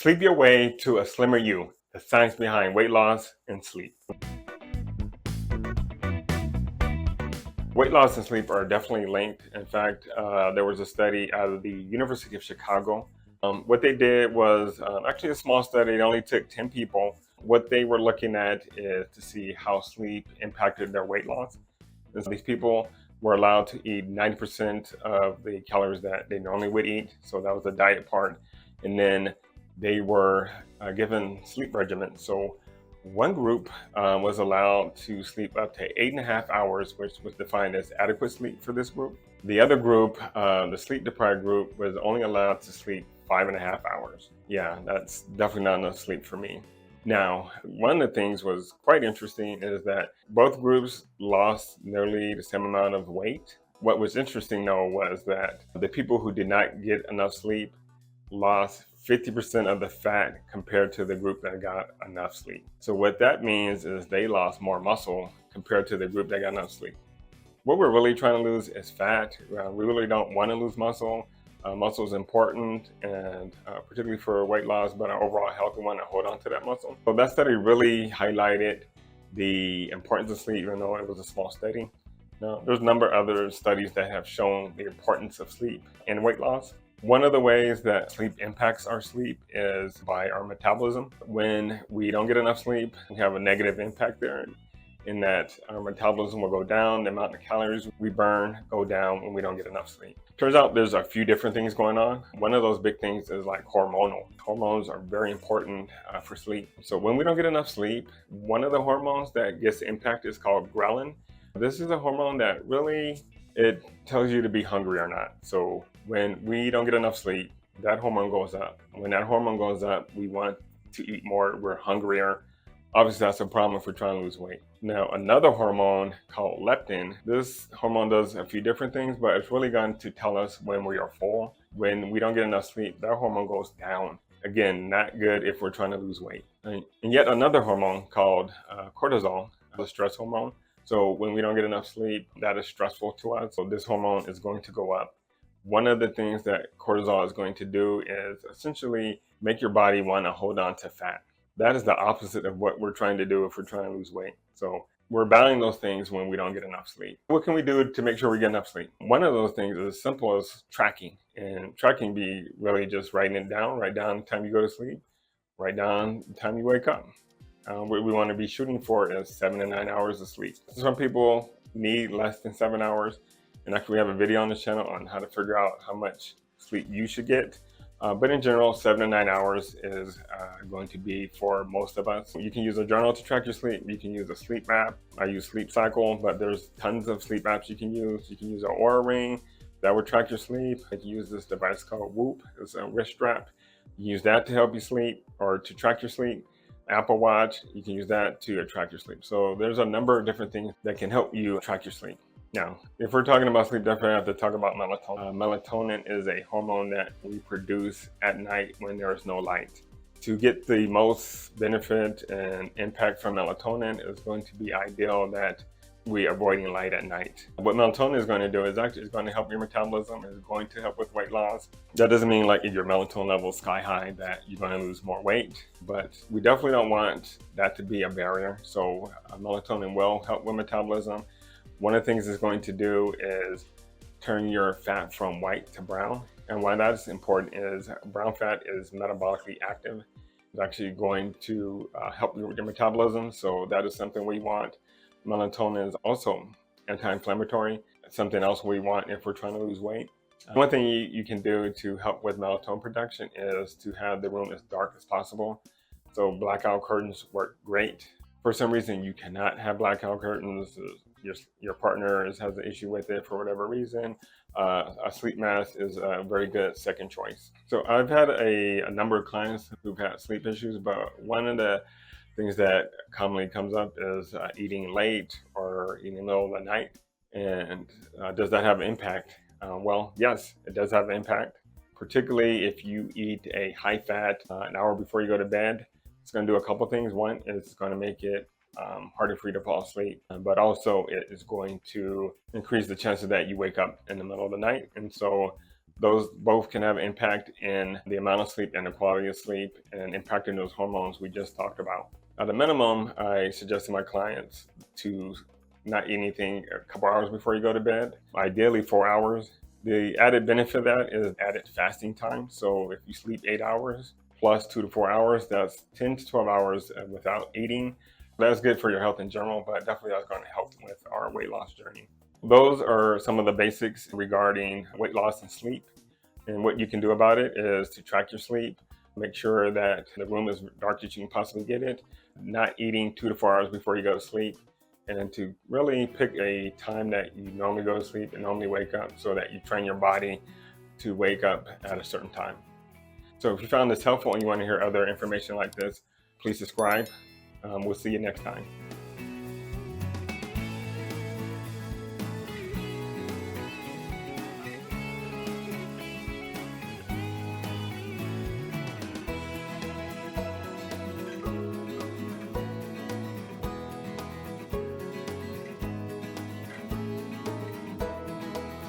Sleep your way to a slimmer you, the science behind weight loss and sleep. Weight loss and sleep are definitely linked. In fact, there was a study out of the University of Chicago. What they did was actually a small study. It only took 10 people. What they were looking at is to see how sleep impacted their weight loss. And so these people were allowed to eat 90% of the calories that they normally would eat. So that was the diet part. And then they were given sleep regimens. So one group was allowed to sleep up to 8.5 hours, which was defined as adequate sleep for this group. The other group, the sleep deprived group, was only allowed to sleep 5.5 hours. Yeah, that's definitely not enough sleep for me. Now, one of the things was quite interesting is that both groups lost nearly the same amount of weight. What was interesting though was that the people who did not get enough sleep lost 50% of the fat compared to the group that got enough sleep. So what that means is they lost more muscle compared to the group that got enough sleep. What we're really trying to lose is fat. We really don't want to lose muscle. Muscle is important, and particularly for weight loss, but our overall health, we want to hold on to that muscle. So that study really highlighted the importance of sleep, even though it was a small study. Now, there's a number of other studies that have shown the importance of sleep in weight loss. One of the ways that sleep impacts our sleep is by our metabolism. When we don't get enough sleep, we have a negative impact there in that our metabolism will go down, the amount of calories we burn go down when we don't get enough sleep. Turns out there's a few different things going on. One of those big things is like hormonal. Hormones are very important for sleep. So when we don't get enough sleep, one of the hormones that gets impacted is called ghrelin. This is a hormone that really, it tells you to be hungry or not. So when we don't get enough sleep, that hormone goes up. When that hormone goes up, we want to eat more, we're hungrier. Obviously, that's a problem if we're trying to lose weight. Now, another hormone called leptin, this hormone does a few different things, but it's really going to tell us when we are full. When we don't get enough sleep, that hormone goes down. Again, not good if we're trying to lose weight. And yet another hormone called cortisol, the stress hormone. So when we don't get enough sleep, that is stressful to us. So this hormone is going to go up. One of the things that cortisol is going to do is essentially make your body want to hold on to fat. That is the opposite of what we're trying to do if we're trying to lose weight. So we're battling those things when we don't get enough sleep. What can we do to make sure we get enough sleep? One of those things is as simple as tracking. And tracking be really just writing it down. Write down the time you go to sleep. Write down the time you wake up. What we want to be shooting for is 7 to 9 hours of sleep. Some people need less than 7 hours. And actually, we have a video on the channel on how to figure out how much sleep you should get. But in general, 7 to 9 hours is going to be for most of us. You can use a journal to track your sleep. You can use a sleep app. I use Sleep Cycle, but there's tons of sleep apps you can use. You can use an Oura Ring that will track your sleep. You can use this device called Whoop. It's a wrist strap. You can use that to help you sleep or to track your sleep. Apple Watch, you can use that to track your sleep. So there's a number of different things that can help you track your sleep. Now, if we're talking about sleep, definitely have to talk about melatonin. Melatonin is a hormone that we produce at night when there is no light. To get the most benefit and impact from melatonin, it's going to be ideal that we avoiding light at night. What melatonin is going to do is actually it's going to help your metabolism. It's going to help with weight loss. That doesn't mean like if your melatonin level is sky high that you're going to lose more weight, but we definitely don't want that to be a barrier. So melatonin will help with metabolism. One of the things it's going to do is turn your fat from white to brown. And why that is important is brown fat is metabolically active. It's actually going to help you with your metabolism. So that is something we want. Melatonin is also anti-inflammatory. It's something else we want if we're trying to lose weight. One thing you can do to help with melatonin production is to have the room as dark as possible. So blackout curtains work great. For some reason, you cannot have blackout curtains. Your partner has an issue with it for whatever reason. A sleep mask is a very good second choice. So I've had a number of clients who've had sleep issues, but one of the things that commonly comes up is eating late or eating in the middle of the night. And does that have an impact? Well, yes, it does have an impact, particularly if you eat a high fat an hour before you go to bed. It's going to do a couple things. One is it's going to make it harder for you to fall asleep, but also it is going to increase the chances that you wake up in the middle of the night. And so Those both can have an impact in the amount of sleep and the quality of sleep and impacting those hormones we just talked about. At a minimum, I suggest to my clients to not eat anything a couple hours before you go to bed, ideally 4 hours. The added benefit of that is added fasting time. So if you sleep 8 hours plus 2 to 4 hours, that's 10 to 12 hours without eating. That's good for your health in general, but definitely that's going to help with our weight loss journey. Those are some of the basics regarding weight loss and sleep. And what you can do about it is to track your sleep, make sure that the room is dark as you can possibly get it, not eating 2 to 4 hours before you go to sleep, and then to really pick a time that you normally go to sleep and normally wake up so that you train your body to wake up at a certain time. So if you found this helpful and you want to hear other information like this, please subscribe. We'll see you next time.